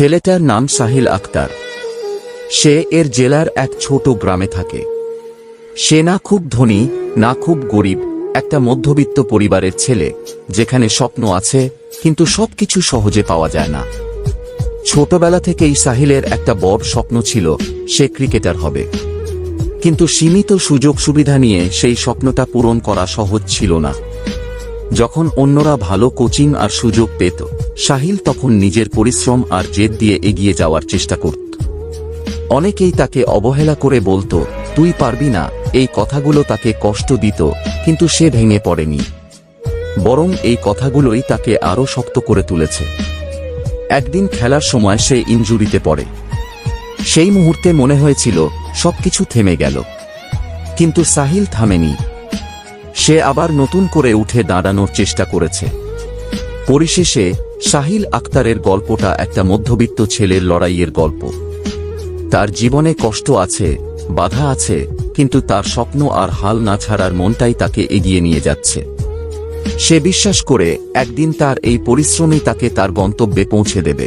ছেলেটার নাম সাহিল আক্তার। সে এর জেলার এক ছোট গ্রামে থাকে। সে না খুব ধনী না খুব গরিব, একটা মধ্যবিত্ত পরিবারের ছেলে, যেখানে স্বপ্ন আছে কিন্তু সবকিছু সহজে পাওয়া যায় না। ছোটবেলা থেকেই সাহিলের একটা বড় স্বপ্ন ছিল, সে ক্রিকেটার হবে। কিন্তু সীমিত সুযোগ সুবিধা নিয়ে সেই স্বপ্নটা পূরণ করা সহজ ছিল না। যখন অন্যরা ভালো কোচিং আর সুযোগ পেত, সাহিল তখন নিজের পরিশ্রম আর জেদ দিয়ে এগিয়ে যাওয়ার চেষ্টা করত। অনেকেই তাকে অবহেলা করে বলতো, তুই পারবি না, এই কথাগুলো তাকে কষ্ট দিত, কিন্তু সে ভেঙে পড়েনি। বরং এই কথাগুলোই তাকে আরো শক্ত করে তুলেছে। একদিন খেলার সময় সে ইনজুরিতে পড়ে। সেই মুহূর্তে মনে হয়েছিল সবকিছু থেমে গেল, কিন্তু সাহিল থামেনি। সে আবার নতুন করে উঠে দাঁড়ানোর চেষ্টা করেছে। পরিশেষে সাহিল আক্তারের গল্পটা একটা মধ্যবিত্ত ছেলের লড়াইয়ের গল্প। তার জীবনে কষ্ট আছে, বাধা আছে, কিন্তু তার স্বপ্ন আর হাল না ছাড়ার মনটাই তাকে এগিয়ে নিয়ে যাচ্ছে। সে বিশ্বাস করে একদিন তার এই পরিশ্রমই তাকে তার গন্তব্যে পৌঁছে দেবে।